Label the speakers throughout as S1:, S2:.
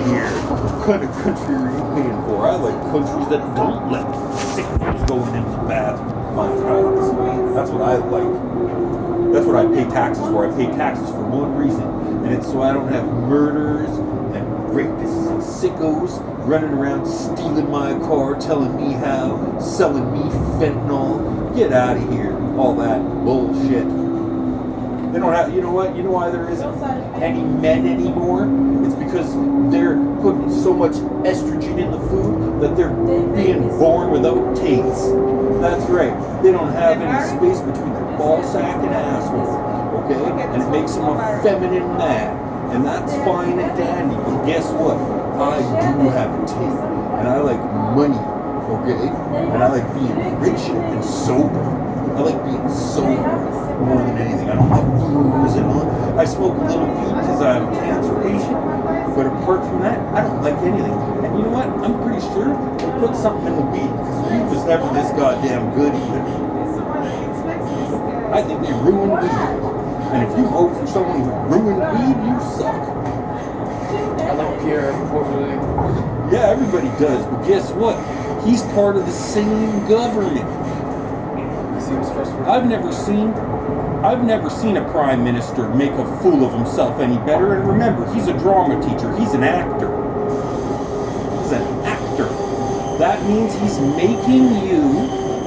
S1: here. What kind of country are you paying for? I like countries that don't let sick things going into the bathroom. My house. That's what I like. That's what I pay taxes for. I pay taxes for one reason, and it's so I don't have murderers and rapists and sickos running around stealing my car, telling me how, selling me fentanyl. Get out of here. All that bullshit. They don't have, you know what? You know why there isn't any men anymore? It's because they're putting so much estrogen in the food that they're being born without tails. That's right. They don't have any space between their ball sack and asshole. Okay? And it makes them a feminine man. And that's fine and dandy. But guess what? I do have a tail. And I like money. Okay? And I like being rich and sober. I like being sober more than anything. I don't like booze and all. I smoke a little weed because I'm a cancer patient. But apart from that, I don't like anything. And you know what? I'm pretty sure they put something in the weed because weed was never this goddamn good either. I think they ruined weed. And if you vote for someone who ruined weed, you suck.
S2: I like Pierre Portland.
S1: Yeah, everybody does. But guess what? He's part of the same government. I've never seen a prime minister make a fool of himself any better. And remember, he's a drama teacher. He's an actor. He's an actor. That means he's making you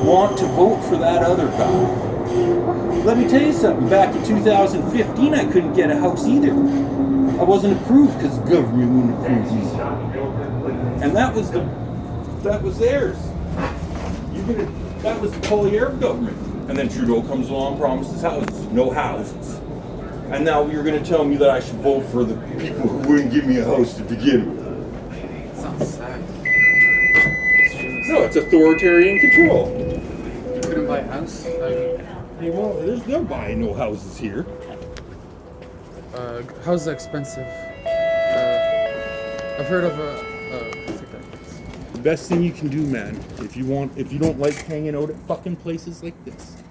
S1: want to vote for that other guy. Let me tell you something. Back in 2015, I couldn't get a house either. I wasn't approved because the government wouldn't approve me. And that was theirs. That was the Poilievre government. And then Trudeau comes along, promises houses. No houses. And now you're going to tell me that I should vote for the people who wouldn't give me a house to begin with.
S2: Sounds sad.
S1: No, it's authoritarian control.
S2: You couldn't buy a house?
S1: Hey, well, there's no buying no houses here.
S2: Houses are expensive. I've heard of
S1: The best thing you can do, man, if you don't like hanging out at fucking places like this,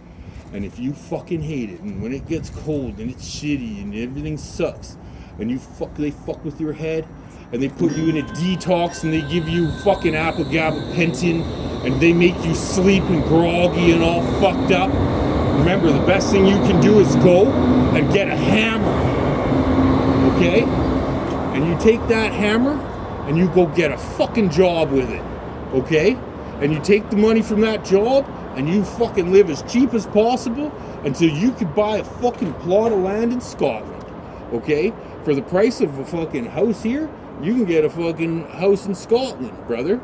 S1: and if you fucking hate it, and when it gets cold and it's shitty and everything sucks, and they fuck with your head, and they put you in a detox and they give you fucking gabapentin, and they make you sleep and groggy and all fucked up. Remember, the best thing you can do is go and get a hammer, okay? And you take that hammer and you go get a fucking job with it, okay? And you take the money from that job and you fucking live as cheap as possible until you could buy a fucking plot of land in Scotland, okay? For the price of a fucking house here, you can get a fucking house in Scotland, brother.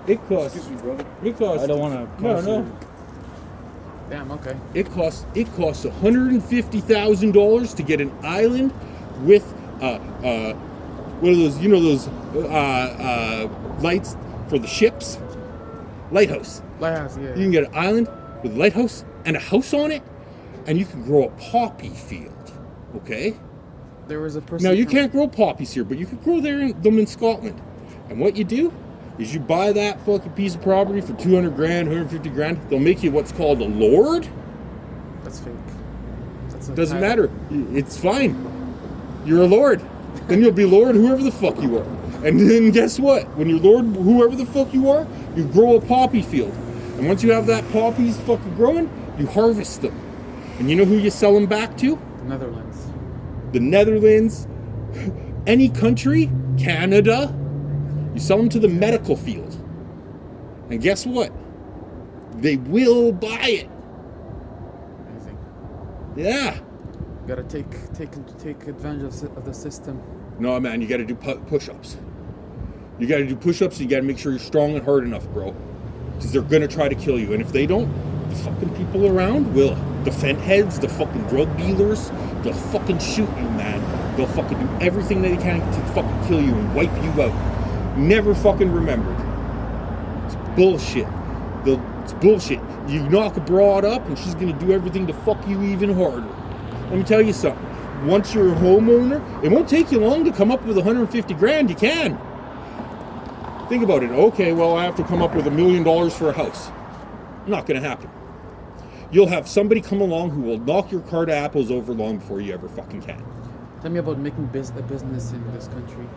S1: It costs...
S3: Excuse me, brother.
S1: It costs...
S3: I don't want to...
S1: No.
S2: Damn, okay.
S1: It costs $150,000 to get an island with what are those? You know those lights for the ships? Lighthouse.
S2: Lighthouse, yeah.
S1: You can get an island with a lighthouse and a house on it, and you can grow a poppy field. Okay.
S2: There was a person.
S1: Now you can't grow poppies here, but you could grow them in Scotland. And what you do is you buy that fucking piece of property for 200 grand, 150 grand. They'll make you what's called a lord.
S2: That's fake.
S1: Doesn't matter. It's fine. You're a lord. Then you'll be lord whoever the fuck you are. And then guess what? When you're lord whoever the fuck you are, you grow a poppy field. And once you have that poppies fucking growing, you harvest them. And you know who you sell them back to?
S2: Netherlands.
S1: The Netherlands. Any country. Canada. You sell them to the medical field. And guess what? They will buy it.
S2: Amazing.
S1: Yeah.
S2: You gotta take advantage of the system.
S1: No, man, you gotta do push-ups. You gotta do push-ups, and you gotta make sure you're strong and hard enough, bro. Because they're gonna try to kill you. And if they don't, the fucking people around will. The fent heads, the fucking drug dealers, they'll fucking shoot you, man. They'll fucking do everything they can to fucking kill you and wipe you out. Never fucking remembered. It's bullshit. It's bullshit. You knock a broad up and she's gonna do everything to fuck you even harder. Let me tell you something. Once you're a homeowner, it won't take you long to come up with 150 grand. You can. Think about it. Okay, well, I have to come up with $1 million for a house. Not gonna happen. You'll have somebody come along who will knock your cart of apples over long before you ever fucking can.
S2: Tell me about making a business in this country.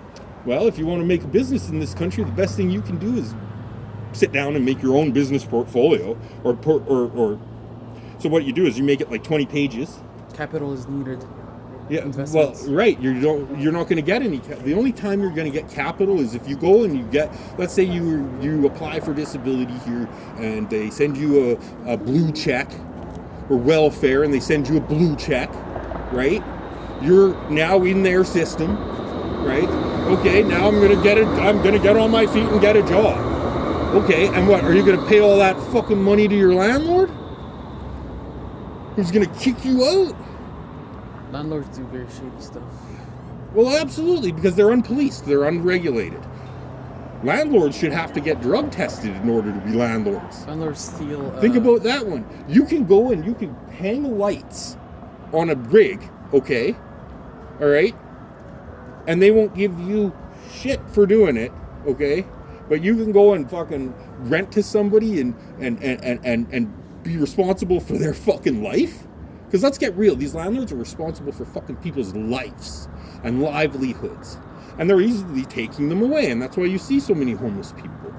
S1: Well, if you want to make a business in this country, the best thing you can do is sit down and make your own business portfolio, or so what you do is you make it like 20 pages.
S2: Capital is needed.
S1: Yeah, well,
S2: Investments.
S1: right. You're not going to get any. The only time you're going to get capital is if you go and you get. Let's say you apply for disability here, and they send you a blue check, or welfare, and they send you a blue check, right? You're now in their system, right? Okay, now I'm going to get on my feet and get a job. Okay, and what? Are you going to pay all that fucking money to your landlord? Who's going to kick you out?
S2: Landlords do very shady stuff.
S1: Well, absolutely, because they're unpoliced, they're unregulated. Landlords should have to get drug tested in order to be landlords.
S2: Landlords steal.
S1: Think about that one. You can go and you can hang lights on a rig, okay? All right? And they won't give you shit for doing it, okay? But you can go and fucking rent to somebody and be responsible for their fucking life? Because let's get real, these landlords are responsible for fucking people's lives and livelihoods. And they're easily taking them away, and that's why you see so many homeless people.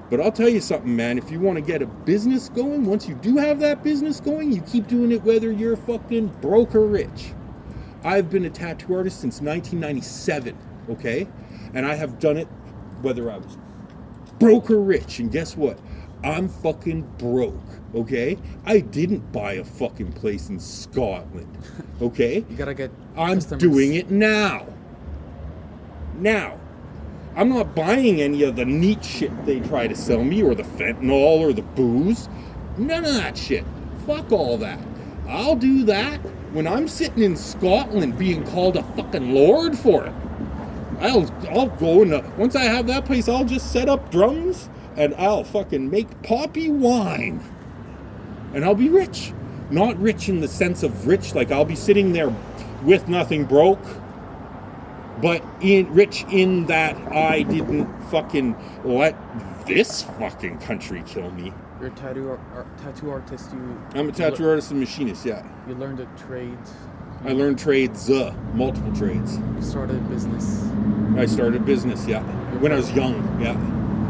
S1: But I'll tell you something, man, if you want to get a business going, once you do have that business going, you keep doing it whether you're fucking broke or rich. I've been a tattoo artist since 1997, okay? And I have done it whether I was broke or rich, and guess what? I'm fucking broke, okay? I didn't buy a fucking place in Scotland, okay?
S2: You gotta get
S1: I'm
S2: customers.
S1: doing it now. Now. I'm not buying any of the neat shit they try to sell me, or the fentanyl, or the booze. None of that shit. Fuck all that. I'll do that when I'm sitting in Scotland being called a fucking lord for it. I'll go and once I have that place, I'll just set up drums and I'll fucking make poppy wine. And I'll be rich. Not rich in the sense of rich, like I'll be sitting there with nothing broke, but rich in that I didn't fucking let this fucking country kill me.
S2: You're a tattoo artist.
S1: I'm a tattoo artist and machinist, yeah.
S2: You learned a trade.
S1: I learned trades, multiple trades.
S2: You started a business.
S1: I started a business, yeah, when I was young, yeah.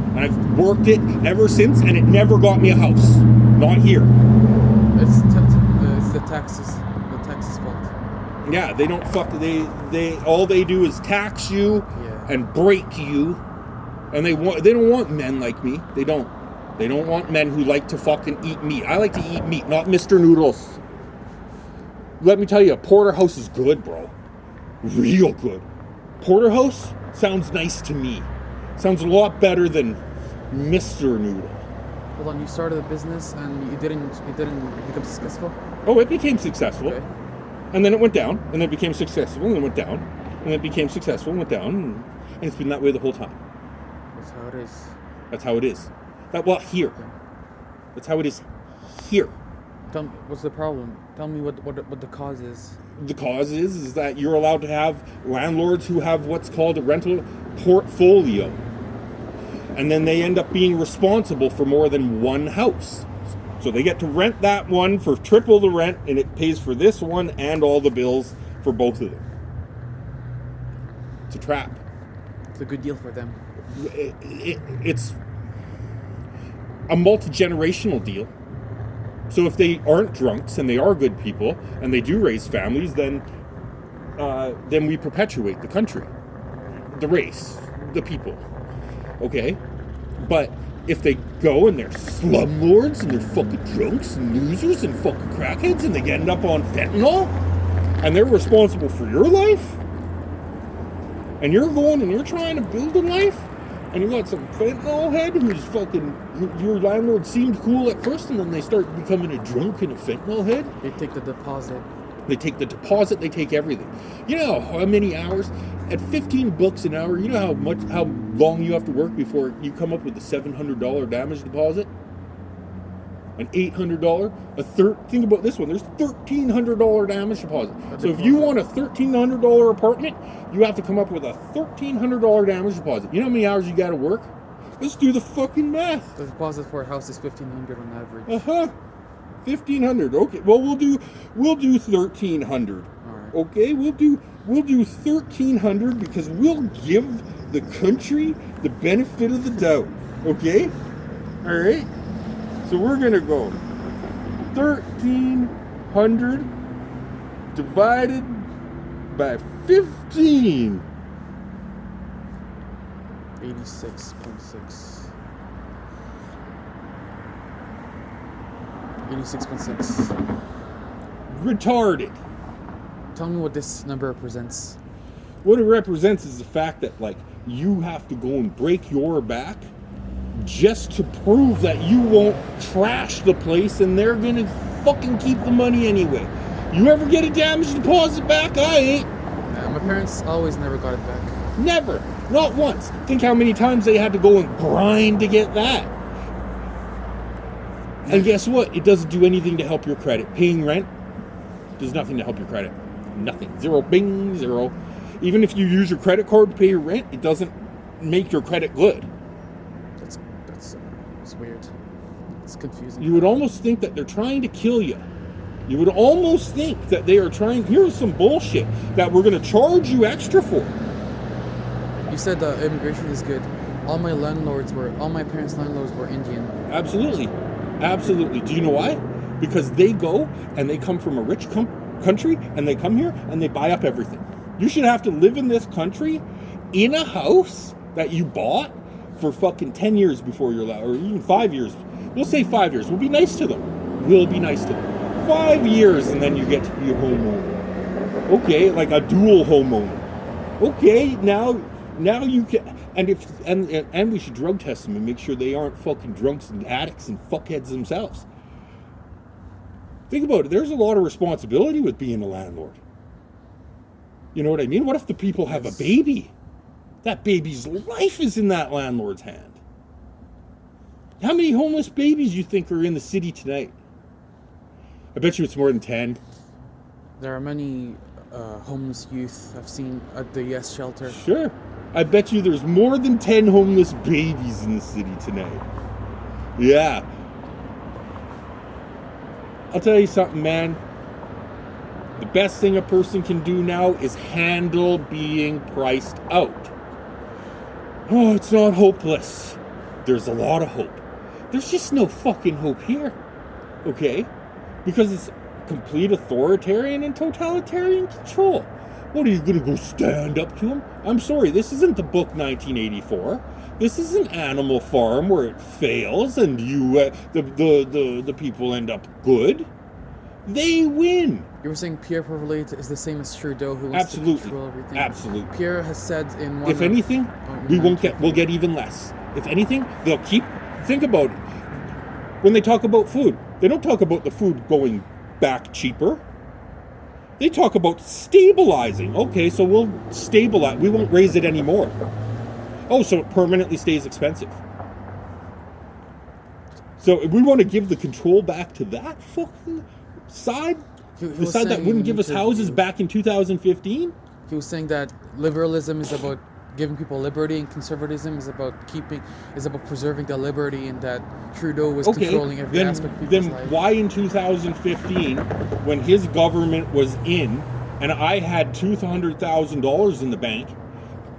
S1: And I've worked it ever since, and it never got me a house. Not here.
S2: It's the taxes. The taxes fault.
S1: Yeah, they don't they all they do is tax you and break you, and they don't want men like me. They don't want men who like to fucking eat meat. I like to eat meat, not Mr. Noodles. Let me tell you, a porterhouse is good, bro. Real good. Porterhouse sounds nice to me. Sounds a lot better than Mr. Noodle.
S2: Hold on, you started a business and you didn't become successful?
S1: Oh, it became successful.
S2: Okay.
S1: And then it went down, and then it became successful, and then it went down, and then it became successful and went down, and it's been that way the whole time.
S2: That's how it is.
S1: That's how it is. Here.
S2: Okay.
S1: That's how it is here.
S2: Tell me, what's the problem? Tell me what the cause is.
S1: The cause is that you're allowed to have landlords who have what's called a rental portfolio. And then they end up being responsible for more than one house. So they get to rent that one for triple the rent, and it pays for this one and all the bills for both of them. It's a trap.
S2: It's a good deal for them.
S1: It's a multi-generational deal. So if they aren't drunks and they are good people and they do raise families, then we perpetuate the country, the race, the people. Okay? But if they go and they're slumlords and they're fucking drunks and losers and fucking crackheads and they end up on fentanyl and they're responsible for your life, and you're going and you're trying to build a life, and you got some fentanyl head who's fucking, your landlord seemed cool at first, and then they start becoming a drunk and a fentanyl head.
S2: They take the deposit.
S1: They take the deposit, they take everything. You know how many hours? At $15 an hour, you know how long you have to work before you come up with a $700 damage deposit? An $800? Think about this one, there's $1,300 damage deposit. So if you want a $1,300 apartment, you have to come up with a $1,300 damage deposit. You know how many hours you gotta work? Let's do the fucking math.
S2: The deposit for a house is $1,500 on average.
S1: $1,500. Okay. Well, we'll do $1,300.
S2: All right.
S1: Okay. We'll do We'll do 1,300 because we'll give the country the benefit of the doubt. Okay? All right? So we're going to go 1,300 divided by 15.
S2: 86.6. 86.6.
S1: Retarded.
S2: Tell me what this number represents.
S1: What it represents is the fact that, like, you have to go and break your back just to prove that you won't trash the place and they're gonna fucking keep the money anyway. You ever get a damage deposit back? I ain't.
S2: Yeah, my parents always never got it back.
S1: Never. Not once. Think how many times they had to go and grind to get that. And guess what? It doesn't do anything to help your credit. Paying rent does nothing to help your credit. Nothing. Zero. Bing. Zero. Even if you use your credit card to pay your rent, it doesn't make your credit good.
S2: It's weird. It's confusing.
S1: You would almost think that they're trying to kill you. You would almost think that they are trying. Here's some bullshit that we're going to charge you extra for.
S2: You said immigration is good. All my parents' landlords were Indian.
S1: Absolutely. Absolutely. Do you know why? Because they go and they come from a rich country and they come here and they buy up everything. You should have to live in this country in a house that you bought for fucking 10 years before you're allowed, or even 5 years. We'll say 5 years. We'll be nice to them. 5 years and then you get to be a homeowner. Okay, like a dual homeowner. Okay, now you can, and we should drug test them and make sure they aren't fucking drunks and addicts and fuckheads themselves. Think about it. There's a lot of responsibility with being a landlord. You know what I mean? What if the people have a baby? That baby's life is in that landlord's hand. How many homeless babies you think are in the city tonight? I bet you it's more than 10.
S2: There are many homeless youth I've seen at the Yes shelter.
S1: Sure. I bet you there's more than 10 homeless babies in the city tonight. Yeah. I'll tell you something, man. The best thing a person can do now is handle being priced out. Oh, it's not hopeless. There's a lot of hope. There's just no fucking hope here. Okay? Because it's complete authoritarian and totalitarian control. What, are you going to go stand up to them? I'm sorry, this isn't the book 1984. This isn't Animal Farm where it fails and you, the people end up good. They win.
S2: You were saying Pierre Poilievre is the same as Trudeau, who wants to control everything.
S1: Absolutely.
S2: Pierre has said in one.
S1: If anything, we'll get even less. If anything, they'll keep. Think about it. When they talk about food, they don't talk about the food going back cheaper. They talk about stabilizing. Okay, so we'll stabilize. We won't raise it anymore. Oh, so it permanently stays expensive. So if we want to give the control back to that fucking side, the side that wouldn't give us houses back in 2015.
S2: He was saying that liberalism is about giving people liberty, and conservatism is about preserving the liberty, and that Trudeau was controlling every aspect of people's life.
S1: Then why in 2015, when his government was in, and I had $200,000 in the bank,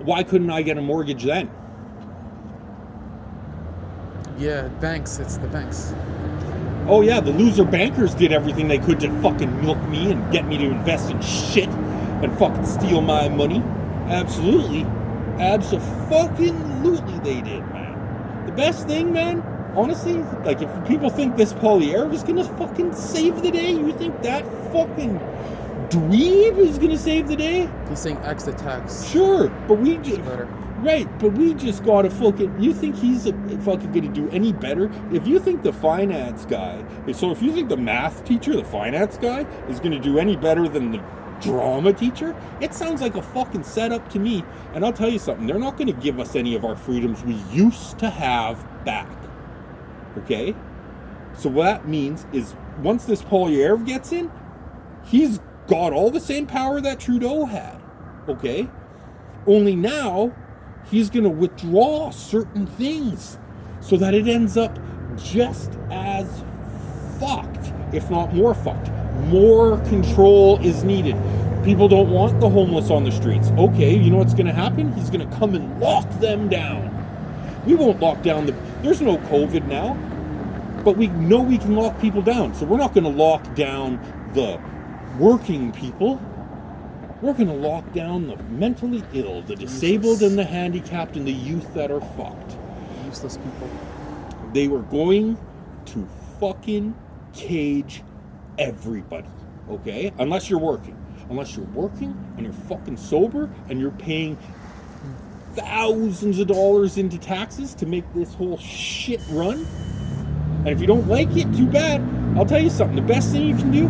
S1: why couldn't I get a mortgage then?
S2: Yeah, banks. It's the banks.
S1: Oh yeah, the loser bankers did everything they could to fucking milk me and get me to invest in shit and fucking steal my money. Absolutely. Abso-fucking-lutely they did, man. The best thing, man, honestly, like if people think this Poilievre is gonna fucking save the day, you think that fucking dweeb is gonna save the day?
S2: He's saying X the tax.
S1: Sure, but we just...
S2: better.
S1: Right, but we just gotta fucking... You think he's fucking gonna do any better? If you think the finance guy... So if you think the math teacher, the finance guy, is gonna do any better than the drama teacher, it sounds like a fucking setup to me. And I'll tell you something, they're not gonna give us any of our freedoms we used to have back. Okay? So what that means is, once this Poilievre gets in, he's got all the same power that Trudeau had. Okay? Only now... he's going to withdraw certain things so that it ends up just as fucked, if not more fucked. More control is needed. People don't want the homeless on the streets. Okay, you know what's going to happen? He's going to come and lock them down. We won't lock down there's no COVID now, but we know we can lock people down. So we're not going to lock down the working people. We're going to lock down the mentally ill, the disabled and the handicapped and the youth that are fucked.
S2: Useless people.
S1: They were going to fucking cage everybody, okay? Unless you're working. Unless you're working and you're fucking sober and you're paying thousands of dollars into taxes to make this whole shit run. And if you don't like it, too bad. I'll tell you something. The best thing you can do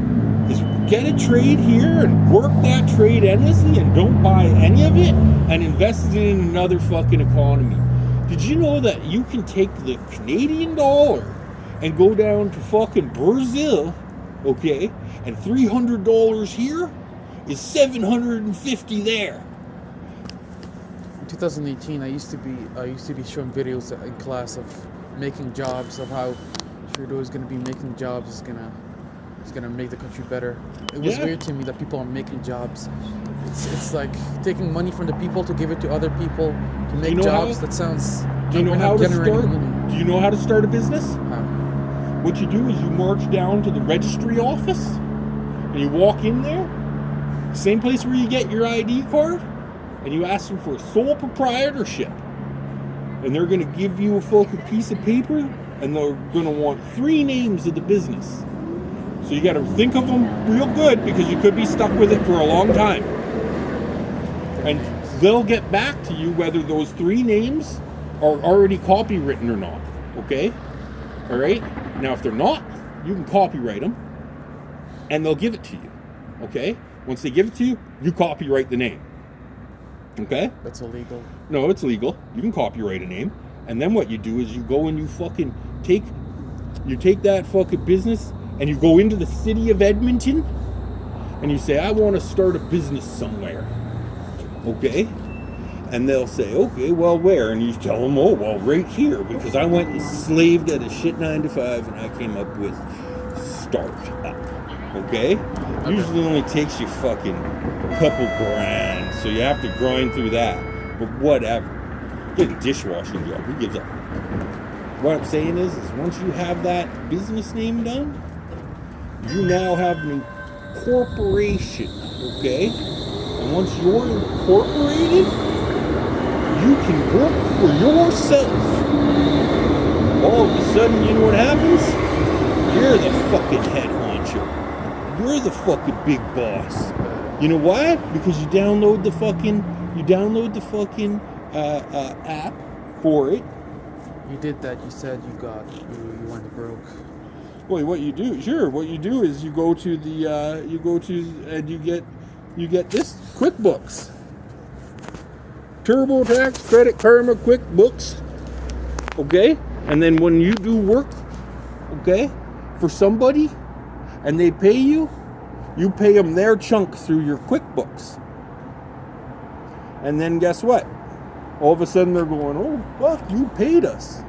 S1: is get a trade here and work that trade endlessly and don't buy any of it and invest it in another fucking economy. Did you know that you can take the Canadian dollar and go down to fucking Brazil, okay, and $300 here is $750 there.
S2: In 2018, I used to be showing videos in class of making jobs, of how Trudeau is going to be making jobs, is going to make the country better. It was weird to me that people are making jobs. It's like taking money from the people to give it to other people to make jobs. That sounds.
S1: Do you know how to start?
S2: Money.
S1: Do you know how to start a business?
S2: How?
S1: What you do is you march down to the registry office and you walk in there, same place where you get your ID card, and you ask them for sole proprietorship. And they're going to give you a fucking piece of paper, and they're going to want 3 names of the business. So you got to think of them real good because you could be stuck with it for a long time. And they'll get back to you whether those 3 names are already copywritten or not. Okay? All right? Now, if they're not, you can copyright them, and they'll give it to you. Okay? Once they give it to you, you copyright the name. Okay?
S2: That's illegal.
S1: No, it's legal. You can copyright a name. And then what you do is you go and you fucking take that fucking business and you go into the city of Edmonton and you say, I want to start a business somewhere. Okay? And they'll say, okay, well, where? And you tell them, oh, well, right here, because I went and slaved at a shit 9 to 5 and I came up with start up. Okay? Usually only takes you fucking couple grand, so you have to grind through that. But whatever. Get a dishwashing job. Who gives up? What I'm saying is once you have that business name done, you now have an incorporation, okay? And once you're incorporated, you can work for yourself. All of a sudden, you know what happens? You're the fucking head honcho. You're the fucking big boss. You know why? Because you download the fucking app for it.
S2: You did that. You said you went broke.
S1: Well, what you do is you go to and you get this QuickBooks. TurboTax, Credit Karma, QuickBooks. Okay? And then when you do work, okay, for somebody and they pay you, you pay them their chunk through your QuickBooks. And then guess what? All of a sudden they're going, oh, fuck, you paid us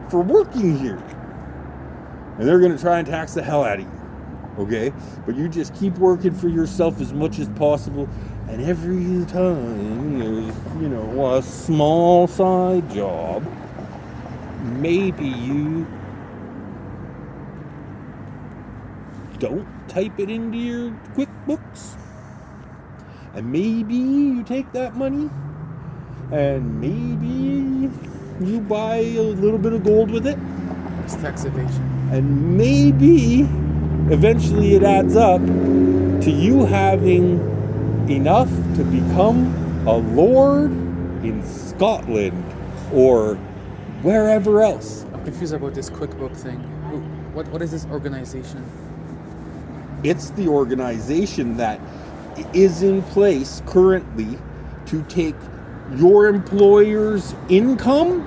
S1: for working here. And they're going to try and tax the hell out of you. Okay? But you just keep working for yourself as much as possible. And every time there's, a small side job, maybe you don't type it into your QuickBooks. And maybe you take that money and maybe you buy a little bit of gold with it.
S2: It's tax evasion.
S1: And maybe eventually it adds up to you having enough to become a lord in Scotland or wherever else.
S2: I'm confused about this QuickBook thing. What is this organization?
S1: It's the organization that is in place currently to take your employer's income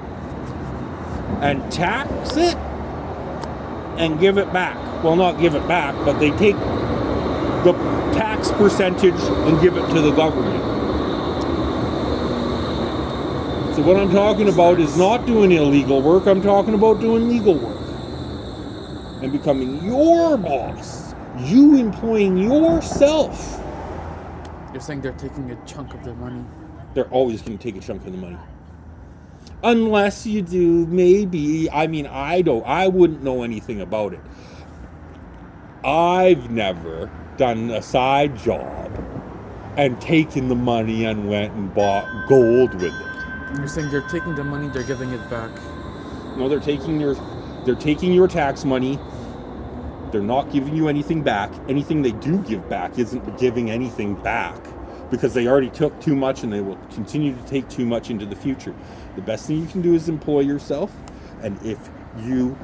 S1: and tax it and give it back. Well, not give it back, but they take the tax percentage and give it to the government. So what I'm talking about is not doing illegal work. I'm talking about doing legal work and becoming your boss You employing yourself.
S2: You're saying they're taking a chunk of their money.
S1: They're always going to take a chunk of the money. Unless you do, maybe. I mean, I wouldn't know anything about it. I've never done a side job and taken the money and went and bought gold with it.
S2: You're saying they're taking the money, they're giving it back.
S1: No, they're taking your tax money. They're not giving you anything back. Anything they do give back isn't giving anything back because they already took too much and they will continue to take too much into the future. The best thing you can do is employ yourself, and if you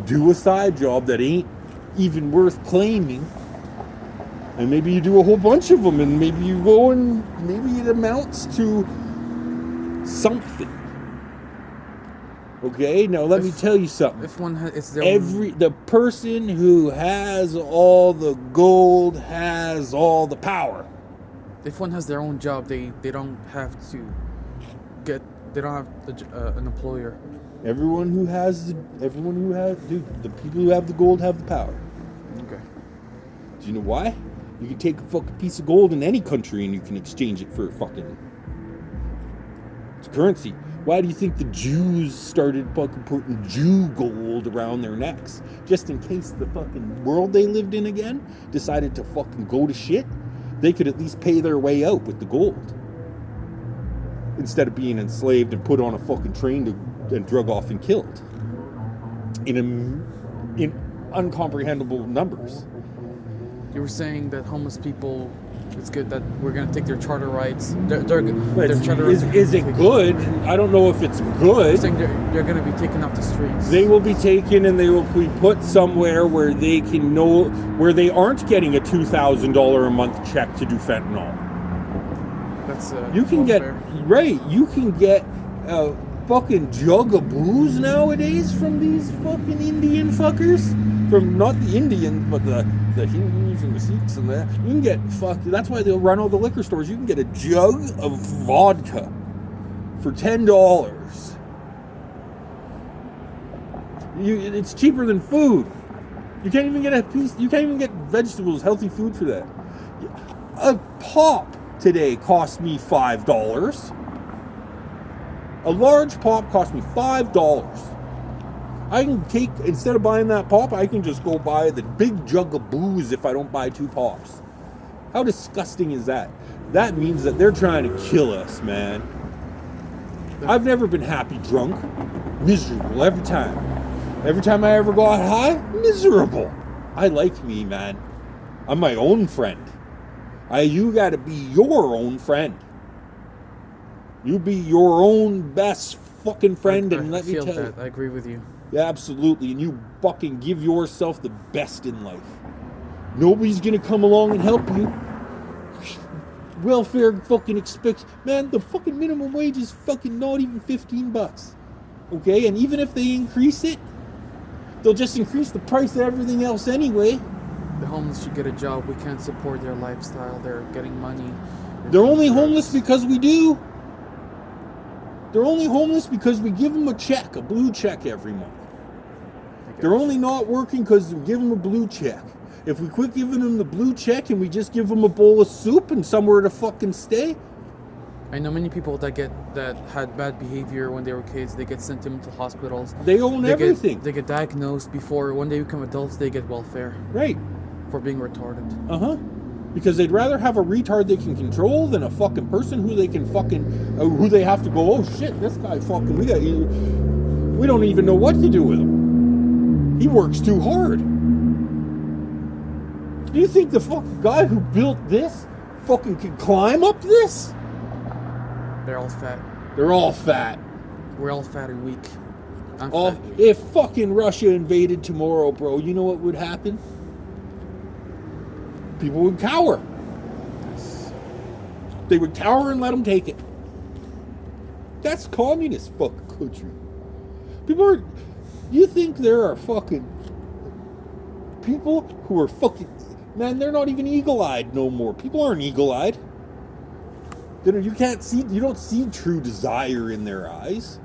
S1: do a side job that ain't even worth claiming, and maybe you do a whole bunch of them, and maybe you go and maybe it amounts to something. Okay, now let me tell you something.
S2: If one it's their
S1: the person who has all the gold has all the power.
S2: If one has their own job, they don't have an employer.
S1: Everyone who has the people who have the gold have the power.
S2: Okay.
S1: Do you know why? You can take a fucking piece of gold in any country and you can exchange it for it's currency. Why do you think the Jews started fucking putting Jew gold around their necks? Just in case the fucking world they lived in again decided to fucking go to shit, they could at least pay their way out with the gold. Instead of being enslaved and put on a fucking train and drug off and killed. In uncomprehendable numbers.
S2: You were saying that homeless people, it's good that we're going to take their charter rights. Their
S1: charter rights. Is it good? I don't know if it's good.
S2: You're saying they're going to be taken off the streets.
S1: They will be taken and they will be put somewhere where they can know, where they aren't getting a $2,000 a month check to do fentanyl.
S2: That's
S1: you can get
S2: fair.
S1: Right. You can get a fucking jug of booze nowadays from these fucking Indian fuckers. From not the Indians, but the Hindus and the Sikhs and that. You can get fucked. That's why they'll run all the liquor stores. You can get a jug of vodka for $10. It's cheaper than food. You can't even get You can't even get vegetables, healthy food for that. A pop today cost me $5. A large pop cost me $5. I can instead of buying that pop, I can just go buy the big jug of booze if I don't buy 2 pops. How disgusting is that? That means that they're trying to kill us, man. I've never been happy drunk. Miserable every time. Every time I ever got high, miserable. I like me, man. I'm my own friend. You gotta be your own friend. You be your own best fucking friend, and let me tell you.
S2: I agree with you.
S1: Yeah, absolutely. And you fucking give yourself the best in life. Nobody's gonna come along and help you. Welfare fucking expects, man, the fucking minimum wage is fucking not even $15. Okay, and even if they increase it, they'll just increase the price of everything else anyway.
S2: The homeless should get a job. We can't support their lifestyle. They're getting money.
S1: They're only homeless because we do. They're only homeless because we give them a check, a blue check every month. They're only not working because we give them a blue check. If we quit giving them the blue check and we just give them a bowl of soup and somewhere to fucking stay.
S2: I know many people that had bad behavior when they were kids. They get sent to mental hospitals.
S1: They own everything.
S2: They get diagnosed before when they become adults. They get welfare.
S1: Right.
S2: For being retarded.
S1: Because they'd rather have a retard they can control than a fucking person who they can fucking, who they have to go, oh shit, this guy fucking, we don't even know what to do with him. He works too hard. Do you think the fucking guy who built this fucking can climb up this?
S2: They're all fat.
S1: They're all fat.
S2: We're all fat and weak. I'm
S1: fat. If fucking Russia invaded tomorrow, bro, you know what would happen? People would cower. They would cower and let them take it. That's communist fucking country. You think there are fucking people who are fucking, man, they're not even eagle-eyed no more. People aren't eagle-eyed. You don't see true desire in their eyes.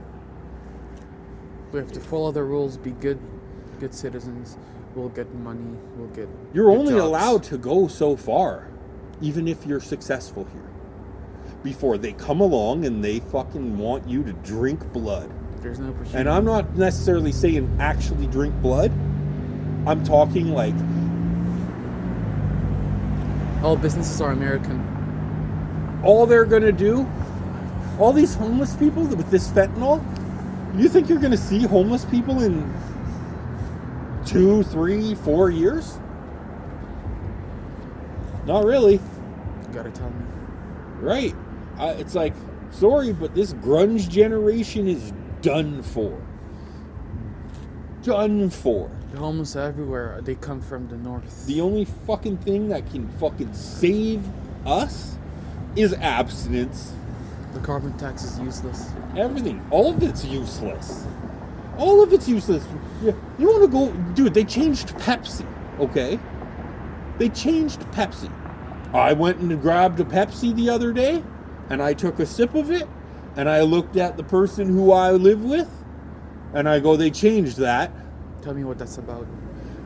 S2: We have to follow the rules, be good citizens. we'll get money, we'll get.
S1: You're
S2: good
S1: only
S2: jobs.
S1: allowed to go so far, even if you're successful here, before they come along and they fucking want you to drink blood.
S2: There's no opportunity.
S1: And I'm not necessarily saying actually drink blood. I'm talking like
S2: all businesses are American.
S1: all they're gonna do, all these homeless people with this fentanyl, you think you're gonna see homeless people in 2, 3, 4 years? Not really.
S2: You gotta tell me.
S1: Right. It's like, sorry, but this grunge generation is done for. Done for.
S2: The homeless are everywhere. They come from the north.
S1: The only fucking thing that can fucking save us is abstinence.
S2: The carbon tax is useless.
S1: Everything. All of it's useless. All of it's useless. You want to go... Dude, they changed Pepsi, okay? They changed Pepsi. I went and grabbed a Pepsi the other day, and I took a sip of it, and I looked at the person who I live with, and I go, they changed that.
S2: Tell me what that's about.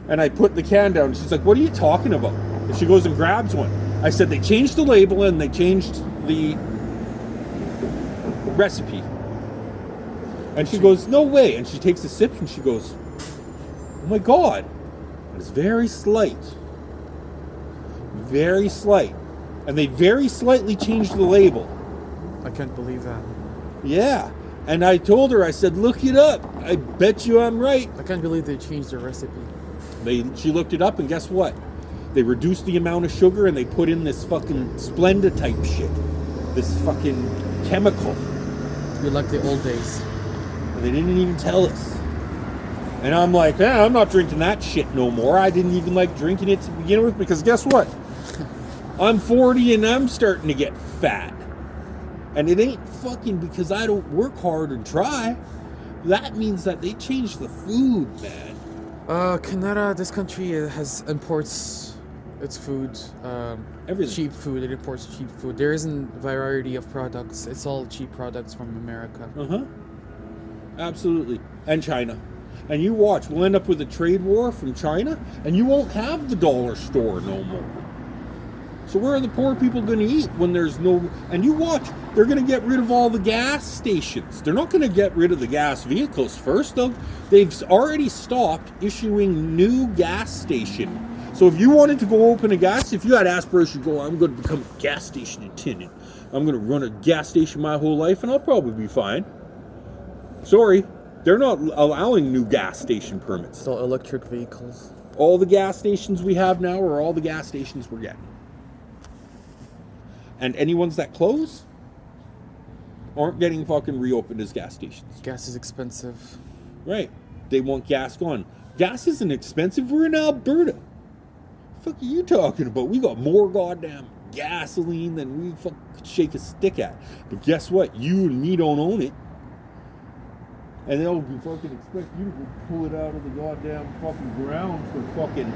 S1: And I put the can down. She's like, what are you talking about? And she goes and grabs one. I said, they changed the label and they changed the recipe. And she goes, no way. And she takes a sip and she goes, oh my God. It's very slight. Very slight. And they very slightly changed the label.
S2: I can't believe that.
S1: Yeah. And I told her, I said, look it up. I bet you I'm right.
S2: I can't believe they changed the recipe.
S1: She looked it up, and guess what? They reduced the amount of sugar, and they put in this fucking Splenda type shit. This fucking chemical.
S2: We like the old days.
S1: And they didn't even tell us. And I'm like, I'm not drinking that shit no more. I didn't even like drinking it to begin with, because guess what? I'm 40 and I'm starting to get fat. And it ain't fucking because I don't work hard and try. That means that they changed the food, man.
S2: Canada, this country imports its food.
S1: Everything.
S2: Cheap food. It imports cheap food. There isn't variety of products. It's all cheap products from America.
S1: Uh-huh. Absolutely. And China. And you watch, we'll end up with a trade war from China, and you won't have the dollar store no more. So where are the poor people going to eat when there's no... And you watch, they're going to get rid of all the gas stations. They're not going to get rid of the gas vehicles first, though. They've already stopped issuing new gas station. So if you wanted to go open a gas... If you had aspirations, go, I'm going to become a gas station attendant. I'm going to run a gas station my whole life, and I'll probably be fine. Sorry, they're not allowing new gas station permits.
S2: So electric vehicles.
S1: All the gas stations we have now are all the gas stations we're getting. And any ones that close aren't getting fucking reopened as gas stations.
S2: Gas is expensive.
S1: Right. They want gas gone. Gas isn't expensive. We're in Alberta. The fuck are you talking about? We got more goddamn gasoline than we fuck could shake a stick at. But guess what? You and me don't own it. And they'll be fucking expect you to go pull it out of the goddamn fucking ground for fucking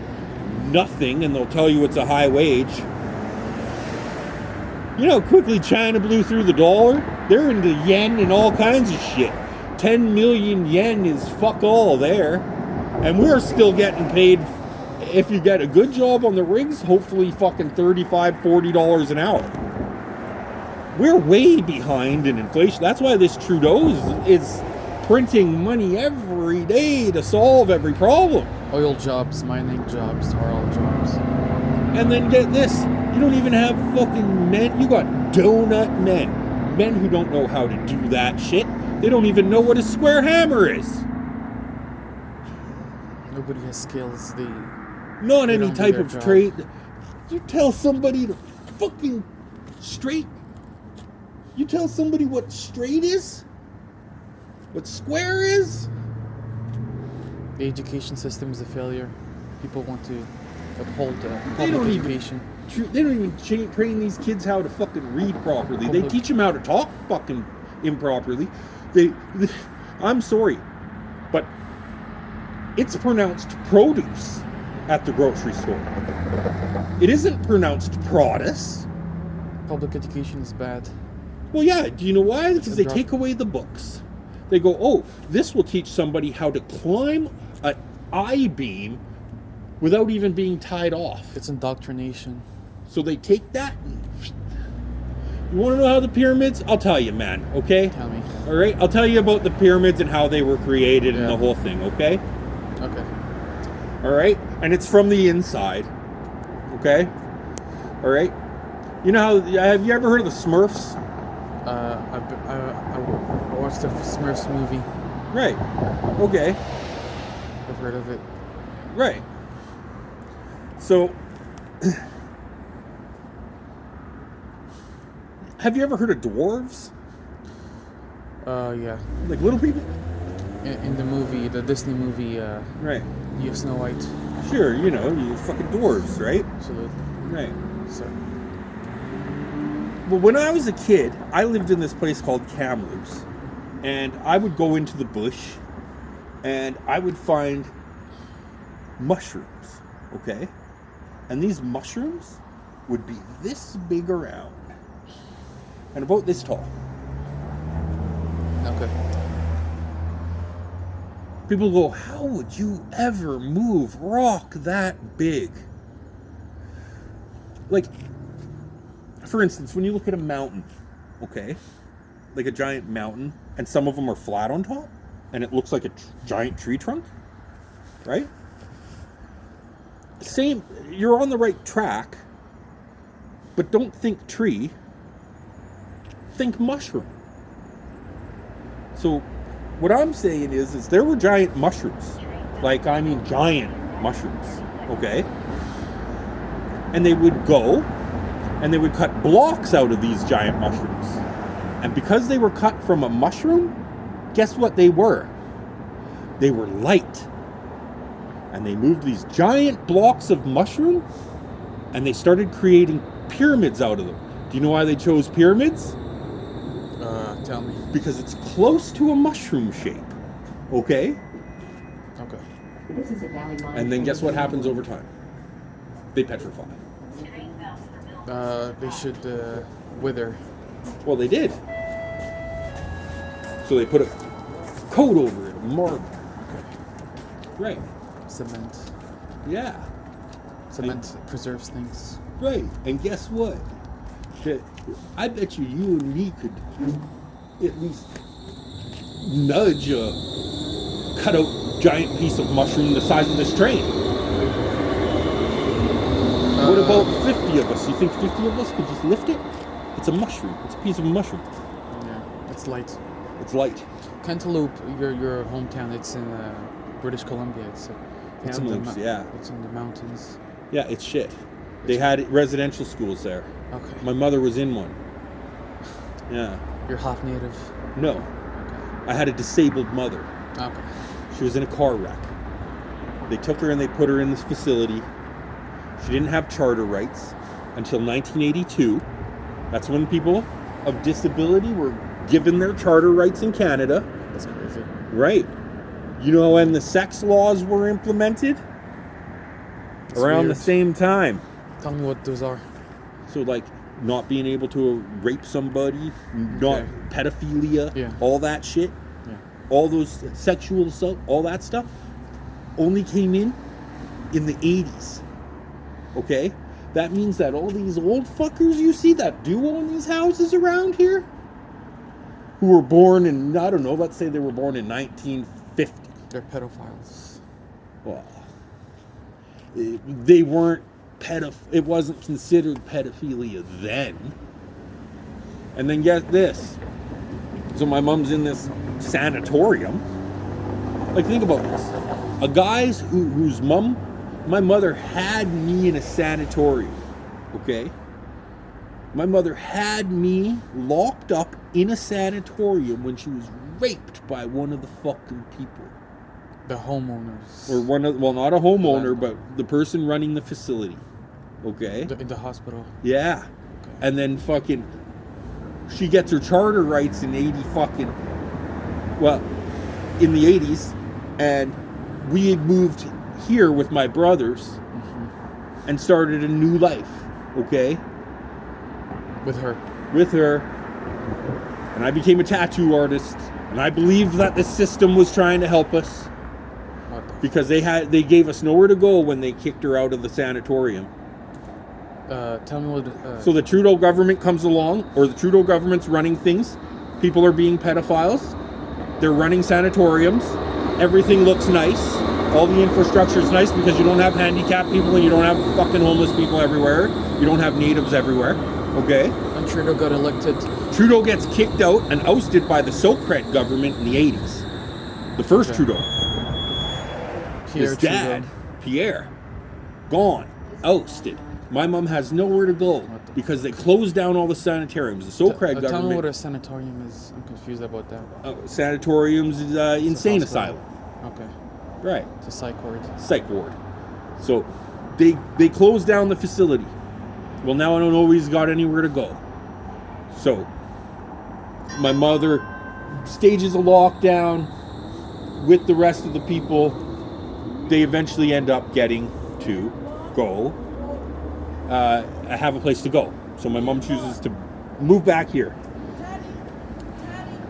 S1: nothing, and they'll tell you it's a high wage. You know how quickly China blew through the dollar? They're into yen and all kinds of shit. 10 million yen is fuck all there. And we're still getting paid, if you get a good job on the rigs, hopefully fucking $35, $40 an hour. We're way behind in inflation. That's why this Trudeau is printing money every day to solve every problem.
S2: Oil jobs, mining jobs, oil jobs.
S1: And then get this, you don't even have fucking men, you got donut men. Men who don't know how to do that shit. They don't even know what a square hammer is.
S2: Nobody has skills.
S1: Not
S2: They
S1: any
S2: don't do
S1: type
S2: their
S1: of
S2: job.
S1: trade. You tell somebody to fucking straight. You tell somebody what straight is? What square is?
S2: The education system is a failure. People want to uphold
S1: They
S2: public
S1: don't even-
S2: education.
S1: They don't even train these kids how to fucking read properly. They
S2: Public-
S1: teach them how to talk fucking improperly. I'm sorry, but it's pronounced produce at the grocery store. It isn't pronounced produce.
S2: Public education is bad.
S1: Well, yeah. Do you know why? Because they
S2: drop.
S1: take away the books. They go, oh, this will teach somebody how to climb an I-beam without even being tied off.
S2: It's indoctrination.
S1: So they take that. You want to know how the pyramids? I'll tell you, man. Okay.
S2: Tell me.
S1: All right. I'll tell you about the pyramids and how they were created and the whole thing. Okay.
S2: Okay.
S1: All right. And it's from the inside. Okay. All right. You know how? Have you ever heard of the Smurfs?
S2: I watched the Smurfs movie.
S1: Right. Okay.
S2: I've heard of it.
S1: Right. So, have you ever heard of dwarves?
S2: Yeah.
S1: Like little people?
S2: In the movie, the Disney movie,
S1: Right.
S2: Snow White.
S1: Sure, you know, you fucking dwarves, right?
S2: Absolutely.
S1: Right.
S2: So,
S1: Well, when I was a kid, I lived in this place called Kamloops. And I would go into the bush and I would find mushrooms, okay? And these mushrooms would be this big around and about this tall.
S2: okay.
S1: People go, how would you ever move rock that big? Like, for instance, when you look at a mountain, okay? Like a giant mountain, and some of them are flat on top, and it looks like a giant tree trunk, right? Same, you're on the right track, but don't think tree, think mushroom. So, what I'm saying is there were giant mushrooms, giant mushrooms, okay? And they would go, and they would cut blocks out of these giant mushrooms. And because they were cut from a mushroom, guess what they were? They were light. And they moved these giant blocks of mushroom, and they started creating pyramids out of them. Do you know why they chose pyramids?
S2: Tell me.
S1: Because it's close to a mushroom shape. Okay?
S2: Okay.
S1: And then guess what happens over time? They petrify.
S2: They should wither.
S1: Well, they did. So they put a coat over it, a marble. Right.
S2: Cement.
S1: Yeah.
S2: Cement preserves things.
S1: Right. And guess what? I bet you and me could at least nudge a cutout giant piece of mushroom the size of this train. What about 50 of us? You think 50 of us could just lift it? It's a mushroom. It's a piece of a mushroom.
S2: Yeah, it's light.
S1: It's light.
S2: Cantaloupe, your hometown. It's in British Columbia. It's in the
S1: Kamloops, yeah.
S2: It's in the mountains.
S1: Yeah, it's shit. They had residential schools there.
S2: Okay.
S1: My mother was in one. Yeah.
S2: You're half native.
S1: No.
S2: Okay.
S1: I had a disabled mother.
S2: Okay.
S1: She was in a car wreck. They took her and they put her in this facility. She didn't have charter rights until 1982. That's when people of disability were given their charter rights in Canada.
S2: That's crazy.
S1: Right. You know when the sex laws were implemented?
S2: That's
S1: around
S2: weird.
S1: the same time.
S2: Tell me what those are.
S1: So like not being able to rape somebody, not
S2: Okay.
S1: pedophilia,
S2: Yeah.
S1: all that shit,
S2: Yeah.
S1: all those sexual assault, all that stuff only came in the 80s. Okay? That means that all these old fuckers you see that do own these houses around here, who were born in, I don't know, let's say they were born in 1950.
S2: They're pedophiles.
S1: Well, they weren't it wasn't considered pedophilia then. And then get this. So my mom's in this sanatorium. Like, think about this. A guy's whose mom, my mother had me in a sanatorium. Okay? My mother had me locked up in a sanatorium when she was raped by one of the fucking people.
S2: The homeowners.
S1: Or one of, well, not a homeowner, but the person running the facility. Okay?
S2: In the hospital.
S1: Yeah.
S2: Okay.
S1: And then fucking, she gets her charter rights in in the 80s, and we had moved here with my brothers and started a new life. Okay?
S2: With her.
S1: With her. And I became a tattoo artist, and I believed that the system was trying to help us.
S2: What the
S1: because they gave us nowhere to go when they kicked her out of the sanatorium.
S2: Tell me what.
S1: So the Trudeau government comes along, or the Trudeau government's running things. People are being pedophiles. They're running sanatoriums. Everything looks nice. All the infrastructure is nice because you don't have handicapped people and you don't have fucking homeless people everywhere. You don't have natives everywhere. Okay?
S2: And Trudeau got elected.
S1: Trudeau gets kicked out and ousted by the Socret government in the 80s. The first Trudeau. His dad, Pierre, gone, ousted. My mom has nowhere to go because they closed down all the sanatoriums. The Socret government.
S2: Tell me what a sanatorium is. I'm confused about that.
S1: Sanatoriums is insane asylum.
S2: Okay.
S1: Right.
S2: It's a psych ward.
S1: Psych ward. So they closed down the facility. Well, now I don't know if he's got anywhere to go. So my mother stages a lockdown with the rest of the people. They eventually end up getting to go. Have a place to go. So my mom chooses to move back here.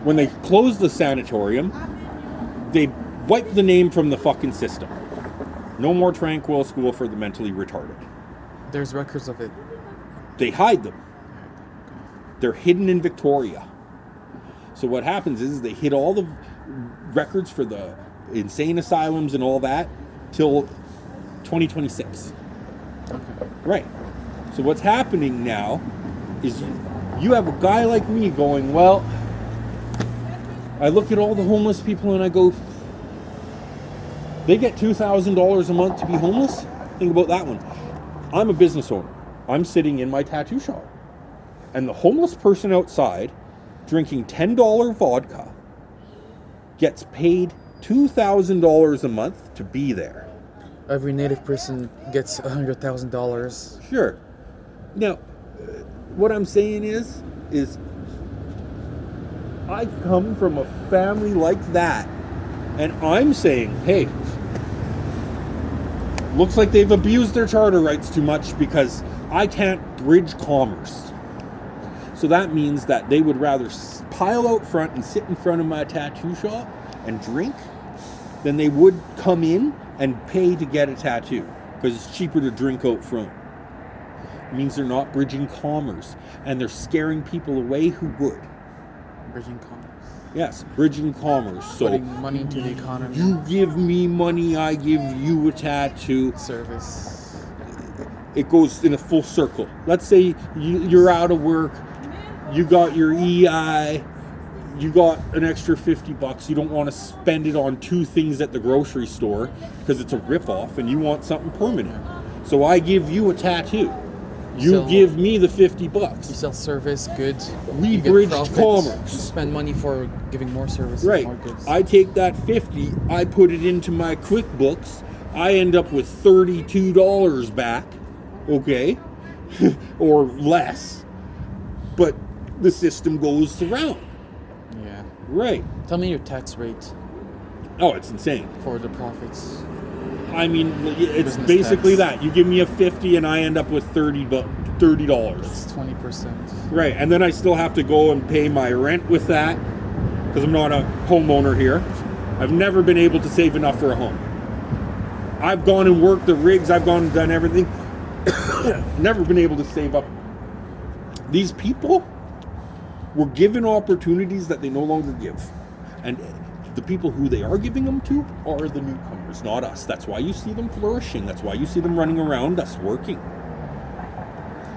S1: When they closed the sanatorium, they wiped the name from the fucking system. No more Tranquil School for the Mentally Retarded.
S2: There's records of it.
S1: They hide them. They're hidden in Victoria. So what happens is they hid all the records for the insane asylums and all that till 2026.
S2: Okay.
S1: Right. So what's happening now is you have a guy like me going, well, I look at all the homeless people and I go, they get $2,000 a month to be homeless? Think about that one. I'm a business owner. I'm sitting in my tattoo shop. And the homeless person outside drinking $10 vodka gets paid $2,000 a month to be there.
S2: Every native person gets $100,000.
S1: Sure. Now, what I'm saying is I come from a family like that, and I'm saying, hey, looks like they've abused their charter rights too much because I can't bridge commerce. So that means that they would rather pile out front and sit in front of my tattoo shop and drink than they would come in and pay to get a tattoo because it's cheaper to drink out front. It means they're not bridging commerce and they're scaring people away who would.
S2: Bridging commerce.
S1: Yes, bridging commerce. So
S2: putting money into the economy.
S1: You give me money, I give you a tattoo.
S2: Service.
S1: It goes in a full circle. Let's say you're out of work, you got your EI, you got an extra $50. You don't want to spend it on two things at the grocery store because it's a ripoff and you want something permanent. So I give you a tattoo. You give me the $50.
S2: You sell service, goods.
S1: We bridge commerce.
S2: You spend money for giving more service.
S1: Right.
S2: More goods.
S1: I take that $50, I put it into my QuickBooks. I end up with $32 back. Okay. Or less. But the system goes around.
S2: Yeah.
S1: Right.
S2: Tell me your tax rate.
S1: Oh, it's insane.
S2: For the profits.
S1: I mean, it's
S2: Business
S1: basically
S2: tax.
S1: that. You give me a $50 and I end up with $30.
S2: It's 20%.
S1: Right, and then I still have to go and pay my rent with that because I'm not a homeowner here. I've never been able to save enough for a home. I've gone and worked the rigs. I've gone and done everything. Never been able to save up. These people were given opportunities that they no longer give. And the people who they are giving them to are the newcomers, not us. That's why you see them flourishing. That's why you see them running around us working.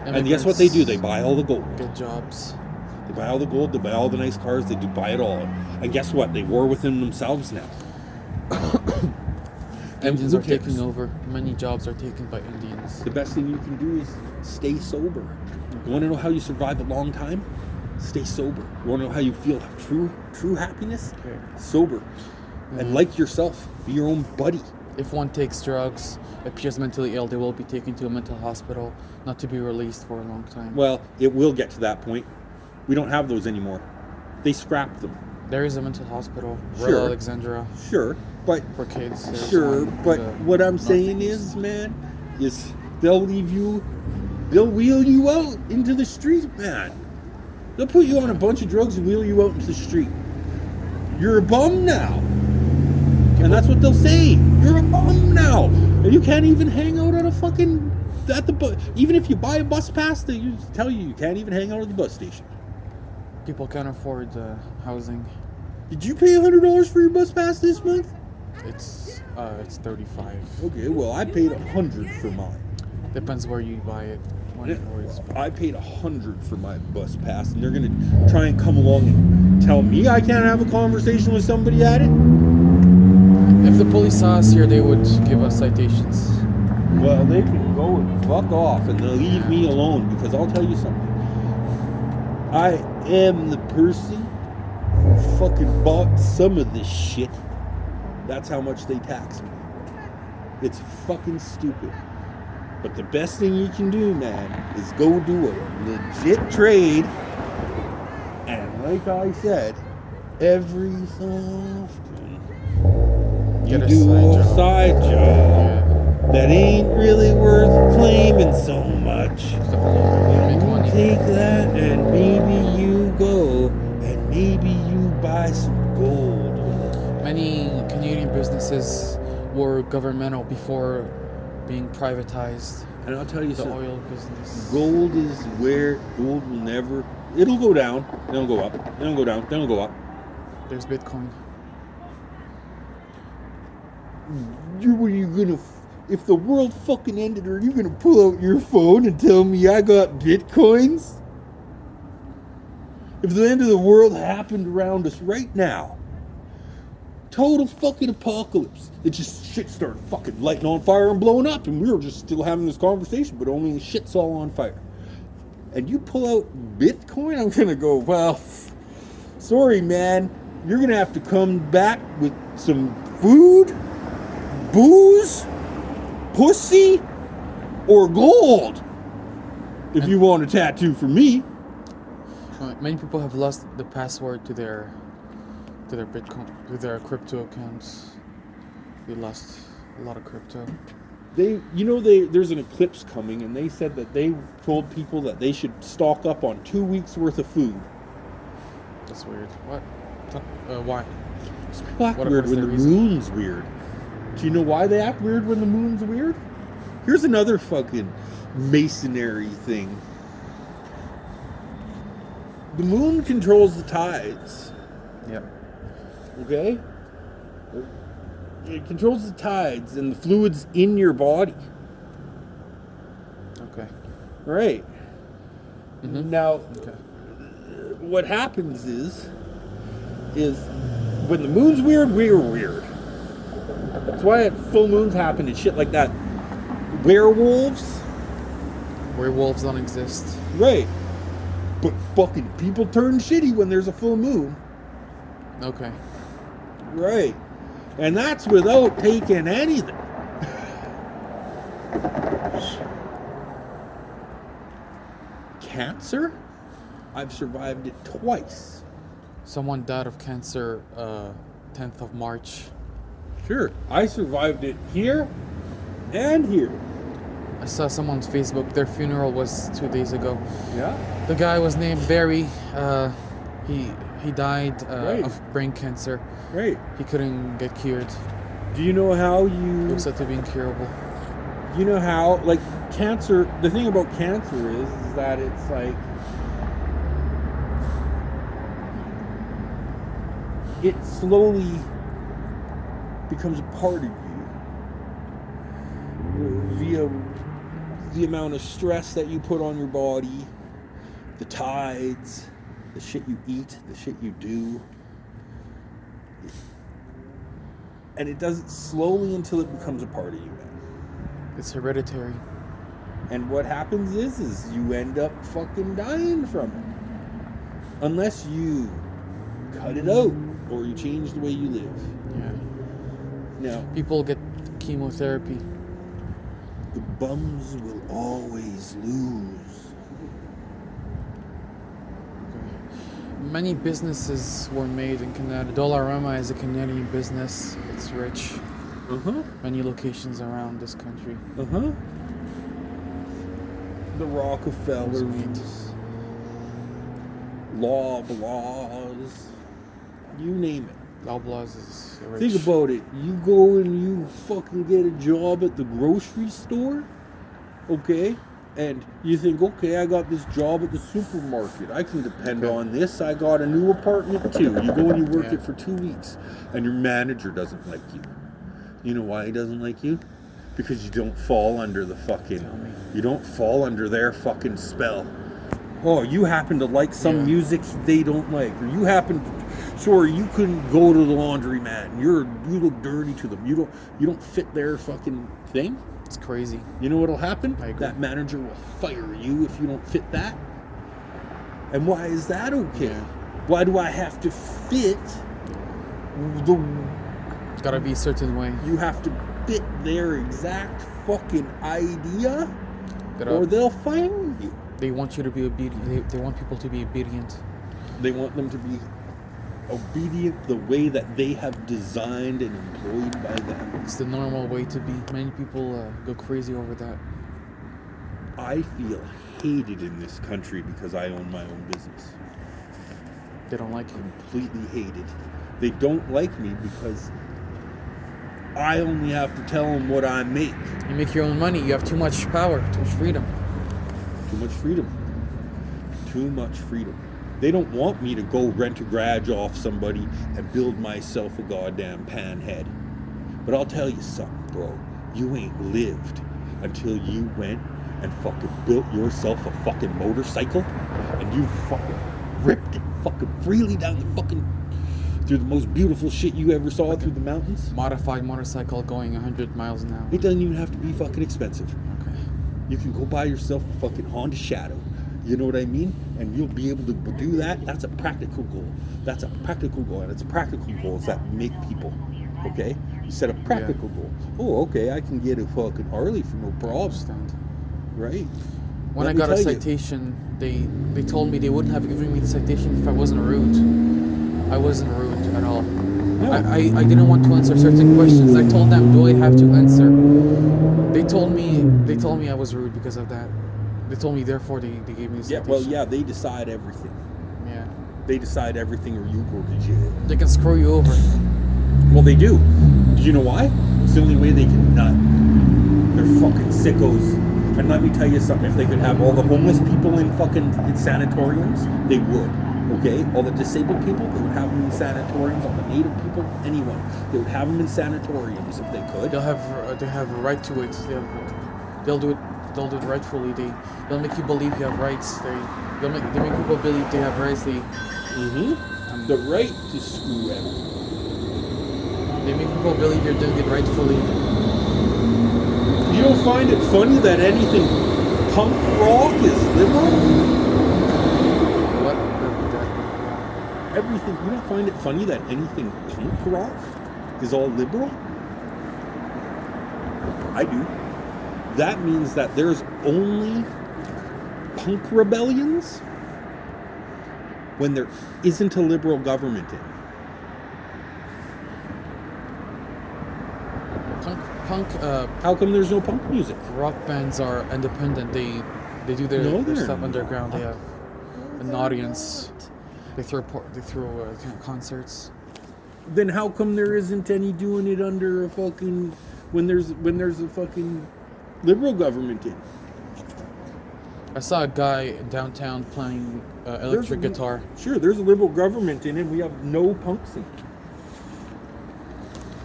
S1: And guess what they do? They buy all the gold.
S2: Good jobs.
S1: They buy all the gold. They buy all the nice cars. They do buy it all. And guess what? They war within themselves now.
S2: Indians are taking over. Many jobs are taken by Indians.
S1: The best thing you can do is stay sober. You want to know how you survive a long time? Stay sober. You want to know how you feel true happiness?
S2: Okay.
S1: Sober. And like yourself. Be your own buddy.
S2: If one takes drugs, appears mentally ill, they will be taken to a mental hospital, not to be released for a long time.
S1: Well, it will get to that point. We don't have those anymore. They scrapped them.
S2: There is a mental hospital,
S1: Sure.
S2: Royal Alexandra,
S1: Sure, but
S2: for kids. There's
S1: sure,
S2: one,
S1: but what I'm saying
S2: Northeast.
S1: is, man, is they'll wheel you out into the street, man. They'll put you on a bunch of drugs and wheel you out into the street. You're a bum now. And that's what they'll say. You're a bum now. And you can't even hang out at a fucking... Even if you buy a bus pass, they tell you can't even hang out at the bus station.
S2: People can't afford housing.
S1: Did you pay $100 for your bus pass this month?
S2: It's $35.
S1: Okay, well, I paid $100 for mine.
S2: Depends where you buy it.
S1: I paid $100 for my bus pass, and they're gonna try and come along and tell me I can't have a conversation with somebody at it?
S2: If the police saw us here, they would give us citations.
S1: Well, they can go and fuck off and they'll leave me alone, because I'll tell you something. I am the person who fucking bought some of this shit. That's how much they tax me. It's fucking stupid. But the best thing you can do, man, is go do a legit trade. And like I said, every so often, you do a side job that ain't really worth claiming so much. You take that and maybe you go and maybe you buy some gold with it.
S2: Many Canadian businesses were governmental before being privatized.
S1: And I'll tell you
S2: the
S1: something.
S2: Oil business.
S1: Gold is where gold will never... It'll go down, then it'll go up, then it'll go down, then it'll go up.
S2: There's Bitcoin.
S1: What are you gonna... If the world fucking ended, are you gonna pull out your phone and tell me I got Bitcoins? If the end of the world happened around us right now, total fucking apocalypse. It just shit started fucking lighting on fire and blowing up, and we were just still having this conversation, but only the shit's all on fire. And you pull out Bitcoin, I'm gonna go, well, sorry man, you're gonna have to come back with some food, booze, pussy, or gold if you want a tattoo from me.
S2: Many people have lost the password to their Bitcoin, to their crypto accounts. They lost a lot of crypto.
S1: There's an eclipse coming, and they said that they told people that they should stock up on 2 weeks worth of food.
S2: That's weird. What? Why?
S1: People act weird when the moon's weird. Do you know why they act weird when the moon's weird? Here's another fucking masonry thing. The moon controls the tides.
S2: Yep.
S1: Okay? It controls the tides and the fluids in your body.
S2: Okay.
S1: Right.
S2: Mm-hmm.
S1: Now,
S2: okay.
S1: What happens is when the moon's weird, we're weird. That's why at full moons happen and shit like that. Werewolves
S2: don't exist.
S1: Right. But fucking people turn shitty when there's a full moon.
S2: Okay.
S1: Right. And that's without taking anything. Cancer? I've survived it twice.
S2: Someone died of cancer 10th of March.
S1: Sure. I survived it here and here.
S2: I saw someone's Facebook. Their funeral was 2 days ago.
S1: Yeah?
S2: The guy was named Barry. He died
S1: Right.
S2: of brain cancer.
S1: Right.
S2: He couldn't get cured.
S1: Do you know how
S2: It was said to be incurable.
S1: You know how, like, cancer, the thing about cancer is that it's like, it slowly becomes a part of you via the amount of stress that you put on your body, the tides, the shit you eat, the shit you do. And it does it slowly until it becomes a part of you, man.
S2: It's hereditary.
S1: And what happens is you end up fucking dying from it. Unless you cut it out or you change the way you live.
S2: Yeah.
S1: Now,
S2: People get chemotherapy.
S1: the bums will always lose.
S2: Many businesses were made in Canada. Dollarama is a Canadian business. It's rich.
S1: Uh-huh.
S2: Many locations around this country.
S1: Uh-huh. The Rockefellers. Laws. You name it.
S2: Loblaws is rich.
S1: Think about it. You go and you fucking get a job at the grocery store, okay? And you think, okay, I got this job at the supermarket. I can depend on this. I got a new apartment too. You go and you work it for 2 weeks, and your manager doesn't like you. You know why he doesn't like you? Because you don't fall under the fucking... You don't fall under their fucking spell. Oh, you happen to like some music they don't like. Or you happen to... Sure, you couldn't go to the laundromat. You look dirty to them. You don't fit their fucking thing.
S2: It's crazy.
S1: You know what'll happen?
S2: I agree.
S1: That manager will fire you if you don't fit that. And why is that okay?
S2: Yeah.
S1: Why do I have to fit the...
S2: Gotta be a certain way.
S1: You have to fit their exact fucking idea, or they'll fire you.
S2: They want you to be obedient. They want people to be obedient.
S1: They want them to be obedient the way that they have designed and employed by them.
S2: It's the normal way to be. Many people go crazy over that.
S1: I feel hated in this country because I own my own business.
S2: They don't like you.
S1: Completely hated. They don't like me because I only have to tell them what I make.
S2: You make your own money. You have too much power, too much freedom.
S1: Too much freedom. Too much freedom. They don't want me to go rent a garage off somebody and build myself a goddamn panhead. But I'll tell you something, bro. You ain't lived until you went and fucking built yourself a fucking motorcycle and you fucking ripped it fucking freely down the fucking... through the most beautiful shit you ever saw through the mountains.
S2: Modified motorcycle going 100 miles an hour.
S1: It doesn't even have to be fucking expensive.
S2: Okay.
S1: You can go buy yourself a fucking Honda Shadow. You know what I mean? And you'll be able to do that. That's a practical goal. That's a practical goal. And it's practical goals that make people. Okay? You set a practical goal. Oh, okay, I can get a fucking Harley for no problem. Right?
S2: When I got a citation, they told me they wouldn't have given me the citation if I wasn't rude. I wasn't rude at all. No. I didn't want to answer certain questions. I told them, do I have to answer? They told me I was rude because of that. They told me, therefore, they gave me the citation.
S1: They decide everything.
S2: Yeah.
S1: They decide everything or you go to jail.
S2: They can screw you over.
S1: Well, they do. Do you know why? It's the only way they can nut. They're fucking sickos. And let me tell you something. If they could have all the homeless people in sanatoriums, they would. Okay? All the disabled people, they would have them in sanatoriums. All the native people, anyone. They would have them in sanatoriums if they could.
S2: They have a right to it. They'll do it. They'll do it rightfully. They'll make you believe you have rights. They make people believe they have rights. The
S1: right to screw everything.
S2: They make people believe you're doing it rightfully.
S1: You don't find it funny that anything punk rock is liberal?
S2: What?
S1: Everything. You don't find it funny that anything punk rock is all liberal? I do. That means that there's only punk rebellions when there isn't a liberal government in. How come there's no punk music?
S2: Rock bands are independent. They do their stuff underground. They have an audience. They throw concerts.
S1: Then how come there isn't any doing it under a fucking when there's a fucking liberal government in?
S2: I saw a guy in downtown playing electric guitar.
S1: Sure, there's a liberal government in it. We have no punk scene.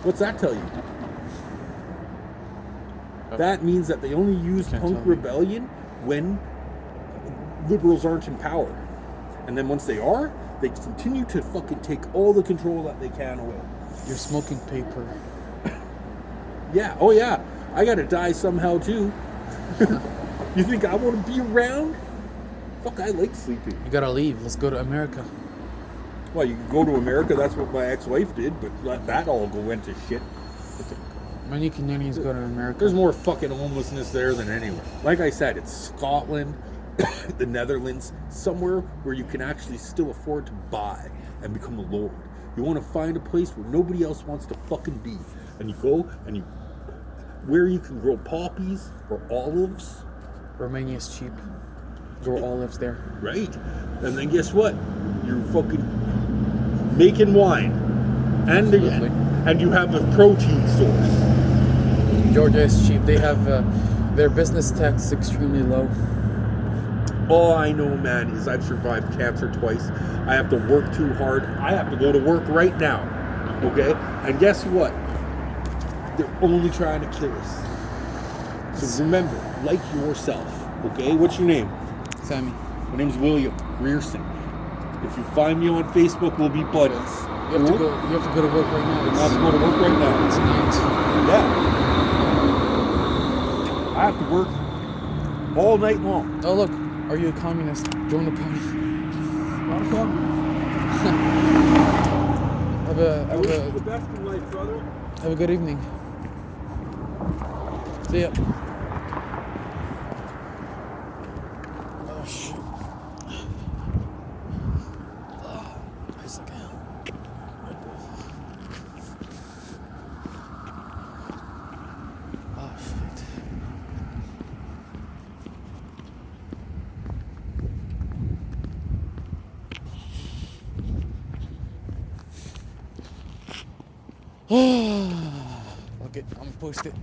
S1: What's that tell you? That means that they only use punk rebellion when liberals aren't in power. And then once they are, they continue to fucking take all the control that they can away.
S2: You're smoking paper.
S1: Yeah, oh yeah. I gotta die somehow too. You think I want to be around? Fuck, I like sleeping.
S2: You gotta leave. Let's go to America.
S1: Well, you can go to America. That's what my ex-wife did, but that all went to shit.
S2: Many Canadians go to America.
S1: There's more fucking homelessness there than anywhere. Like I said, it's Scotland, the Netherlands, somewhere where you can actually still afford to buy and become a lord. You want to find a place where nobody else wants to fucking be. And you go and where you can grow poppies or olives.
S2: Romania's cheap. Grow olives there.
S1: Right. And then guess what? You're fucking making wine.
S2: Absolutely.
S1: and you have a protein source.
S2: Georgia is cheap. They have their business tax is extremely low.
S1: All I know, man, is I've survived cancer twice. I have to work too hard. I have to go to work right now. Okay? And guess what? They're only trying to kill us. So remember, like yourself. Okay? What's your name?
S2: Sammy.
S1: My name's William Grierson. If you find me on Facebook, we'll be buddies.
S2: You have to go. You have to go to work right now.
S1: I have to go to work right now.
S2: It's night.
S1: Yeah. I have to work all night long.
S2: Oh look, are you a communist? Join the party.
S1: Not a problem.
S2: Have
S1: I wish you the best in life, brother.
S2: a good evening. See ya. Oh shit. Nice again. Oh shit. Fuck it, I'm gonna post it.